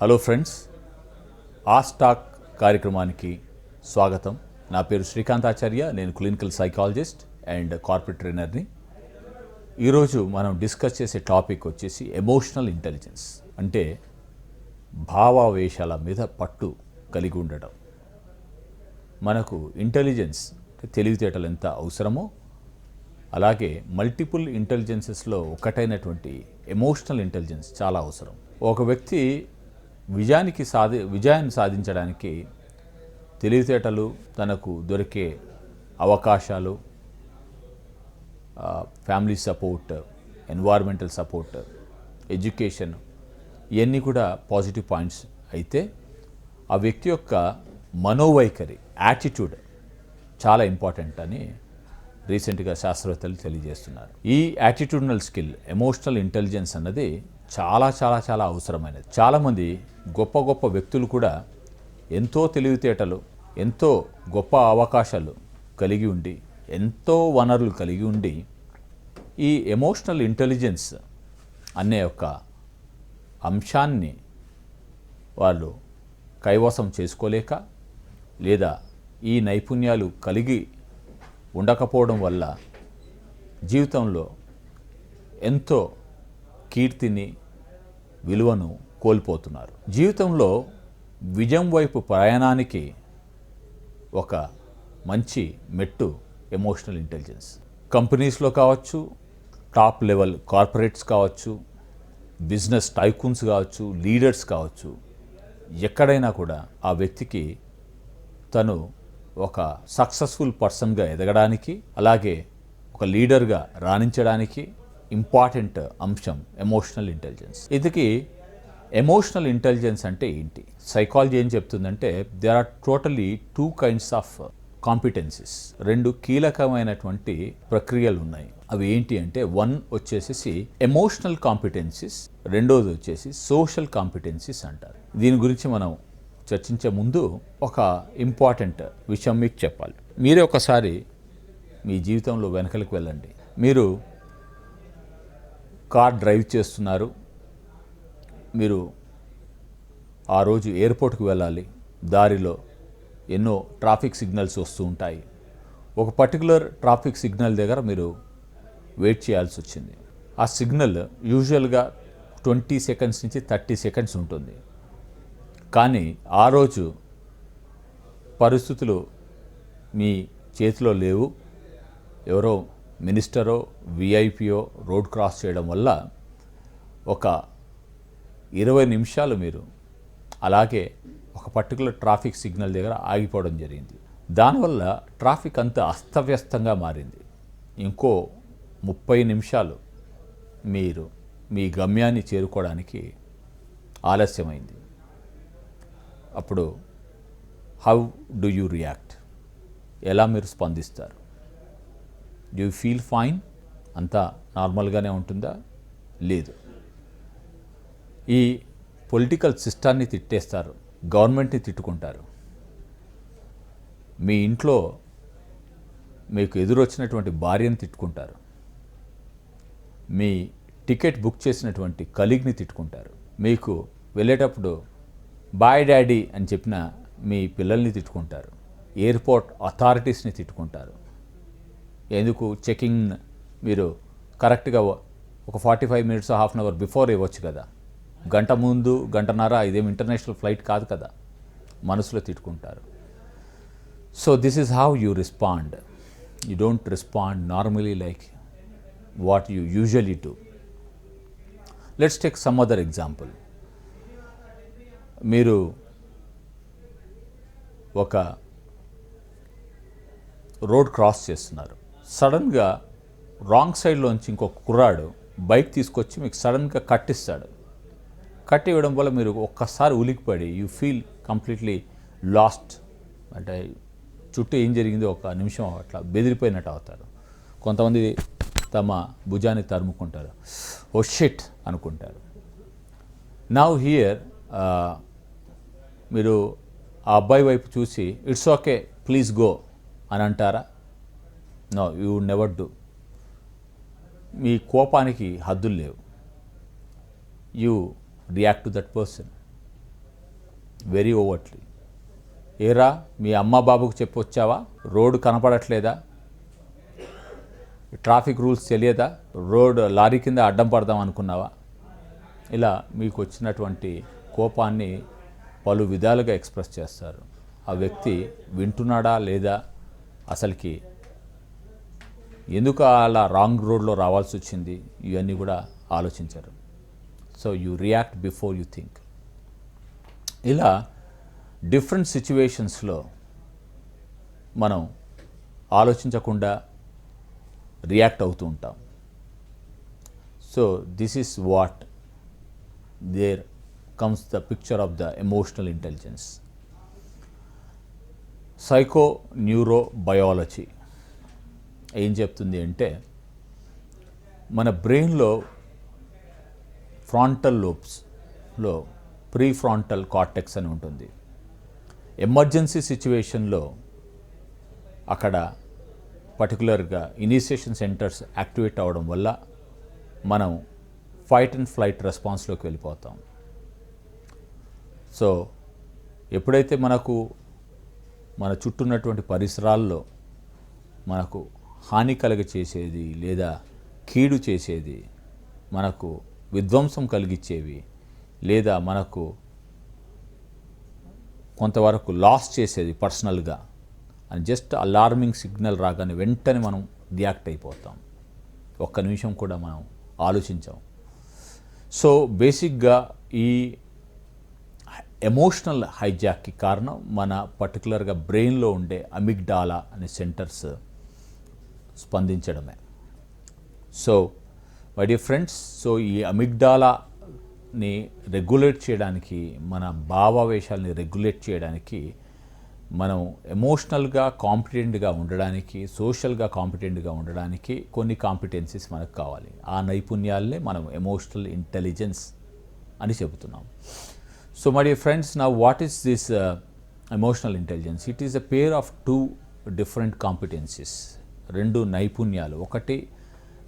Hello friends, ఆస్టాక్ కార్యక్రమానికి స్వాగతం. నా పేరు శ్రీకాంత్ ఆచార్య. నేను క్లినికల్ సైకాలజిస్ట్ అండ్ కార్పొరేట్ ట్రైనర్ని. ఈరోజు మనం డిస్కస్ చేసే టాపిక్ వచ్చేసి ఎమోషనల్ ఇంటెలిజెన్స్, అంటే భావావేశాల మీద పట్టు కలిగి ఉండడం. మనకు ఇంటెలిజెన్స్ తెలివితేటలు ఎంత అవసరమో అలాగే మల్టిపుల్ ఇంటెలిజెన్సెస్లో ఒకటైనటువంటి ఎమోషనల్ ఇంటెలిజెన్స్ చాలా అవసరం. ఒక వ్యక్తి విజయాన్ని సాధించడానికి తెలివితేటలు, తనకు దొరికే అవకాశాలు, family support, environmental support, education, ఇవన్నీ కూడా పాజిటివ్ పాయింట్స్ అయితే ఆ వ్యక్తి యొక్క మనోవైఖరి, యాటిట్యూడ్ చాలా ఇంపార్టెంట్ అని రీసెంట్గా శాస్త్రవేత్తలు తెలియజేస్తున్నారు. ఈ యాటిట్యూడ్నల్ స్కిల్, ఎమోషనల్ ఇంటెలిజెన్స్ అన్నది చాలా చాలా చాలా అవసరమైనది. చాలామంది గొప్ప గొప్ప వ్యక్తులు కూడా ఎంతో తెలివితేటలు, ఎంతో గొప్ప అవకాశాలు కలిగి ఉండి, ఎంతో వనరులు కలిగి ఉండి ఈ ఎమోషనల్ ఇంటెలిజెన్స్ అనే ఒక అంశాన్ని వాళ్ళు కైవసం చేసుకోలేక, లేదా ఈ నైపుణ్యాలు కలిగి ఉండకపోవడం వల్ల జీవితంలో ఎంతో కీర్తిని, విలువను కోల్పోతున్నారు. జీవితంలో విజయం వైపు ప్రయాణానికి ఒక మంచి మెట్టు ఎమోషనల్ ఇంటెలిజెన్స్. కంపెనీస్లో కావచ్చు, టాప్ లెవెల్ కార్పొరేట్స్ కావచ్చు, బిజినెస్ టైకూన్స్ కావచ్చు, లీడర్స్ కావచ్చు, ఎక్కడైనా కూడా ఆ వ్యక్తికి తను ఒక సక్సెస్ఫుల్ పర్సన్గా ఎదగడానికి, అలాగే ఒక లీడర్గా రాణించడానికి ఇంపార్టెంట్ అంశం ఎమోషనల్ ఇంటెలిజెన్స్. ఇది ఎమోషనల్ ఇంటెలిజెన్స్ అంటే ఏంటి? సైకాలజీ ఏం చెప్తుందంటే there are totally 2 kinds of competencies. 2 కీలకమైనటువంటి ప్రక్రియలు ఉన్నాయి. అవి ఏంటి అంటే, 1 వచ్చేసి ఎమోషనల్ కాంపిటెన్సీస్, 2వది వచ్చేసి సోషల్ కాంపిటెన్సీస్ అంటారు. దీని గురించి మనం చర్చించే ముందు ఒక ఇంపార్టెంట్ విషయం మీకు చెప్పాలి. మీరే ఒకసారి మీ జీవితంలో వెనకలికి వెళ్ళండి. మీరు కార్ డ్రైవ్ చేస్తున్నారు. మీరు ఆ రోజు ఎయిర్పోర్ట్కి వెళ్ళాలి. దారిలో ఎన్నో ట్రాఫిక్ సిగ్నల్స్ వస్తూ ఉంటాయి. ఒక పర్టికులర్ ట్రాఫిక్ సిగ్నల్ దగ్గర మీరు వెయిట్ చేయాల్సి వచ్చింది. ఆ సిగ్నల్ యూజువల్గా 20 seconds నుంచి 30 seconds ఉంటుంది. కానీ ఆ రోజు పరిస్థితులు మీ చేతిలో లేవు. ఎవరో మినిస్టరో, విఐపియో రోడ్ క్రాస్ చేయడం వల్ల ఒక 20 నిమిషాలు మీరు అలాగే ఒక పర్టికులర్ ట్రాఫిక్ సిగ్నల్ దగ్గర ఆగిపోవడం జరిగింది. దానివల్ల ట్రాఫిక్ అంతా అస్తవ్యస్తంగా మారింది. ఇంకో 30 నిమిషాలు మీరు మీ గమ్యాన్ని చేరుకోవడానికి ఆలస్యమైంది. అప్పుడు హౌ డు యూ రియాక్ట్? ఎలా మీరు స్పందిస్తారు? Do you feel fine? అంతా నార్మల్గానే ఉంటుందా? లేదు. ఈ పొలిటికల్ సిస్టాన్ని తిట్టేస్తారు, గవర్నమెంట్ని తిట్టుకుంటారు. మీ ఇంట్లో మీకు ఎదురొచ్చినటువంటి భార్యను తిట్టుకుంటారు. మీ టికెట్ బుక్ చేసినటువంటి కలీగ్ని తిట్టుకుంటారు. మీకు వెళ్ళేటప్పుడు బాయ్ డాడీ అని చెప్పిన మీ పిల్లల్ని తిట్టుకుంటారు. ఎయిర్పోర్ట్ అథారిటీస్ని తిట్టుకుంటారు. ఎందుకు చెకింగ్ మీరు కరెక్ట్గా ఒక 45 minutes, half an hour before ఇవ్వచ్చు కదా, గంట ముందు, గంటన్నర, ఇదేం ఇంటర్నేషనల్ ఫ్లైట్ కాదు కదా, మనసులో తిట్టుకుంటారు. So this is how you respond. You don't respond normally like what you usually do. Let's take some other example. మీరు ఒక రోడ్ క్రాస్ చేస్తున్నారు. సడన్గా రాంగ్ సైడ్లోంచి ఇంకొక కుర్రాడు బైక్ తీసుకొచ్చి మీకు సడన్గా కట్టిస్తాడు. కట్టి ఇవ్వడం వల్ల మీరు ఒక్కసారి ఉలికిపడి యూ ఫీల్ కంప్లీట్లీ లాస్ట్. అంటే చుట్టూ ఏం జరిగిందో ఒక నిమిషం అట్లా బెదిరిపోయినట్టు అవుతారు. కొంతమంది తమ భుజాన్ని తరుముకుంటారు, ఓ షిట్ అనుకుంటారు. నౌ హియర్ మీరు ఆ అబ్బాయి వైపు చూసి ఇట్స్ ఓకే ప్లీజ్ గో అని అంటారా? No, you never do. మీ కోపానికి హద్దులు లేవు. You react to that person. Very overtly. ఏరా మీ అమ్మ బాబుకు చెప్పొచ్చావా, రోడ్డు కనపడట్లేదా, ట్రాఫిక్ రూల్స్ తెలియదా, రోడ్ లారీ కింద అడ్డం పడదాం అనుకున్నావా? ఇలా మీకు వచ్చినటువంటి కోపాన్ని పలు విధాలుగా ఎక్స్ప్రెస్ చేస్తారు. ఆ వ్యక్తి వింటున్నాడా లేదా, అసలుకి ఎందుకు అలా రాంగ్ రోడ్లో రావాల్సి వచ్చింది, ఇవన్నీ కూడా ఆలోచించరు. So you react before you think. ఇలా డిఫరెంట్ సిచ్యువేషన్స్లో మనం ఆలోచించకుండా రియాక్ట్ అవుతూ ఉంటాం. So this is what there comes the picture of the emotional intelligence. Psycho neuro biology ఏం చెప్తుంది అంటే, మన బ్రెయిన్లో ఫ్రాంటల్ లోబ్స్లో ప్రీ ఫ్రాంటల్ కార్టెక్స్ అని ఉంటుంది. ఎమర్జెన్సీ సిచ్యువేషన్లో అక్కడ పర్టికులర్గా ఇనిషియేషన్ సెంటర్స్ యాక్టివేట్ అవ్వడం వల్ల మనం ఫైట్ అండ్ ఫ్లైట్ రెస్పాన్స్లోకి వెళ్ళిపోతాం. సో ఎప్పుడైతే మనకు మన చుట్టూ ఉన్నటువంటి పరిసరాల్లో మనకు హాని కలుగ చేసేది లేదా కీడు చేసేది, మనకు విధ్వంసం కలిగించేవి లేదా మనకు కొంతవరకు లాస్ చేసేది పర్సనల్గా అని జస్ట్ అలార్మింగ్ సిగ్నల్ రాగానే వెంటనే మనం రియాక్ట్ అయిపోతాం. ఒక్క నిమిషం కూడా మనం ఆలోచించాం. సో బేసిక్గా ఈ ఎమోషనల్ హైజాక్కి కారణం మన పర్టికులర్గా బ్రెయిన్లో ఉండే అమిగ్డాలా అనే సెంటర్స్ స్పందించడమే. So my dear friends, so ఈ అమిగ్డాలాని రెగ్యులేట్ చేయడానికి, మన భావావేశాలని రెగ్యులేట్ చేయడానికి, మనం ఎమోషనల్గా కాంపిటెంట్గా ఉండడానికి, సోషల్గా కాంపిటెంట్గా ఉండడానికి కొన్ని కాంపిటెన్సీస్ మనకు కావాలి. ఆ నైపుణ్యాలనే మనం ఎమోషనల్ ఇంటెలిజెన్స్ అని చెబుతున్నాం. So my dear friends, now what is this emotional intelligence? It is a pair of two different competencies. రెండు నైపుణ్యాలు. ఒకటి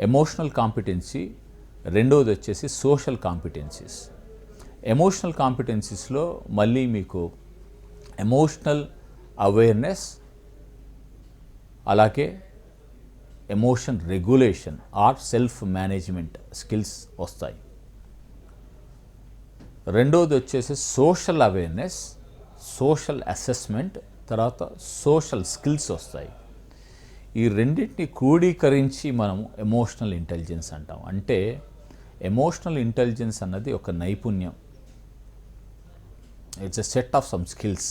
ఎమోషనల్ కాంపిటెన్సీ, రెండవది వచ్చేసి సోషల్ కాంపిటెన్సీస్. ఎమోషనల్ కాంపిటెన్సీస్లో మళ్ళీ మీకు ఎమోషనల్ అవేర్నెస్, అలాగే emotion regulation or self management skills వస్తాయి. రెండవది వచ్చేసి సోషల్ అవేర్నెస్, సోషల్ అసెస్మెంట్, తర్వాత సోషల్ స్కిల్స్ వస్తాయి. ఈ రెండింటిని క్రోడీకరించి మనం ఎమోషనల్ ఇంటెలిజెన్స్ అంటాం. అంటే ఎమోషనల్ ఇంటెలిజెన్స్ అన్నది ఒక నైపుణ్యం. It's a set of some skills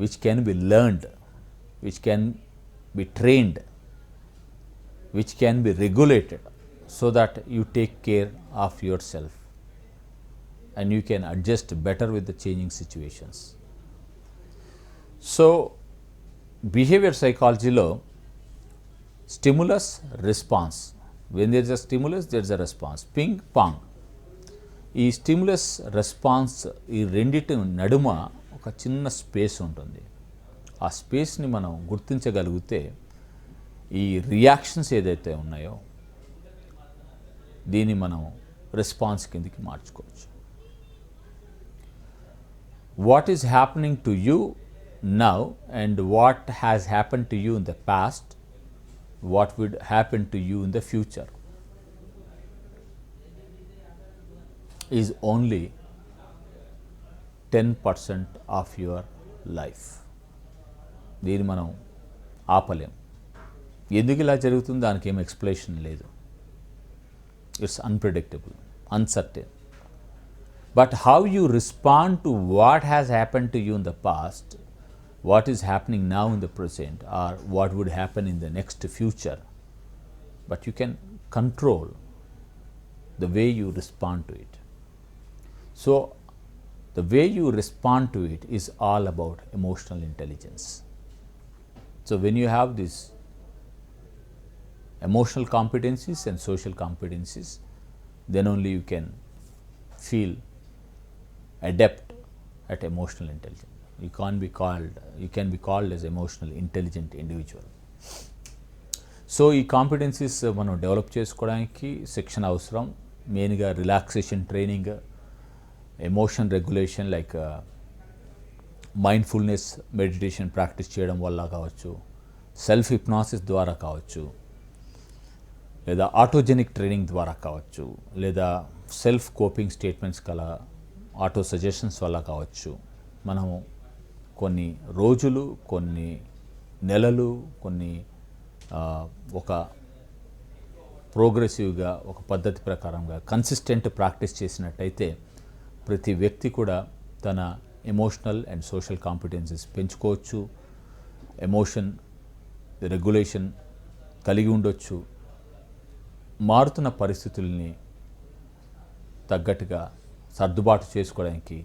which can be learned, which can be trained, which can be regulated so that you take care of your self and you can adjust better with the changing situations. So behavior psychology lo stimulus response, when there is a stimulus there is a response, ping pong. ఈ stimulus response ఈ రెండిటి నడుమ ఒక చిన్న space ఉంటుంది. ఆ స్పేస్ని మనం గుర్తించగలిగితే ఈ రియాక్షన్స్ ఏదైతే ఉన్నాయో దీన్ని మనం రెస్పాన్స్ కిందకి మార్చుకోవచ్చు. What is happening to you now and what has happened to you in the past, what would happen to you in the future is only 10% of your life. దీన్ని మనం ఆపలేం. ఎందుకు ఇలా జరుగుతుందో దానికి ఏం ఎక్స్ప్లెనేషన్ లేదు. It's unpredictable, uncertain. But how you respond to what has happened to you in the past, what is happening now in the present, or what would happen in the next future, but you can control the way you respond to it. So the way you respond to it is all about emotional intelligence. So when you have these emotional competencies and social competencies, then only you can feel adept at emotional intelligence. You can be called as emotional intelligent individual. So ఈ competencies మనం develop చేసుకోవడానికి శిక్షణ అవసరం. మెయిన్గా relaxation training, emotion regulation like mindfulness meditation practice చేయడం వల్ల కావచ్చు, self hypnosis ద్వారా కావచ్చు, లేదా ఆటోజెనిక్ ట్రైనింగ్ ద్వారా కావచ్చు, లేదా సెల్ఫ్ కోపింగ్ స్టేట్మెంట్స్ కల ఆటో సజెషన్స్ వల్ల కావచ్చు, మనము కొన్ని రోజులు, కొన్ని నెలలు, కొన్ని ఒక ప్రోగ్రెసివ్గా, ఒక పద్ధతి ప్రకారంగా కన్సిస్టెంట్ ప్రాక్టీస్ చేసినట్టయితే ప్రతి వ్యక్తి కూడా తన ఎమోషనల్ అండ్ సోషల్ కాంపిటెన్సెస్ పెంచుకోవచ్చు, ఎమోషన్ రెగ్యులేషన్ కలిగి ఉండొచ్చు, మారుతున్న పరిస్థితుల్ని తగ్గట్టుగా సర్దుబాటు చేసుకోవడానికి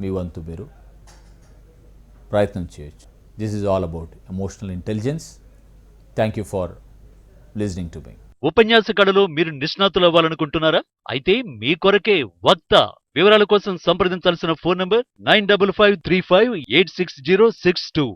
మీ వంతు మీరు ప్రయత్నం చేయొచ్చు. This is all about emotional intelligence. Thank you for listening to me. ఉపన్యాస కళలో మీరు నిష్ణాతులు అవ్వాలనుకుంటున్నారా? అయితే మీ కొరకే వక్త. వివరాల కోసం సంప్రదించాల్సిన ఫోన్ నంబర్ 9553586062.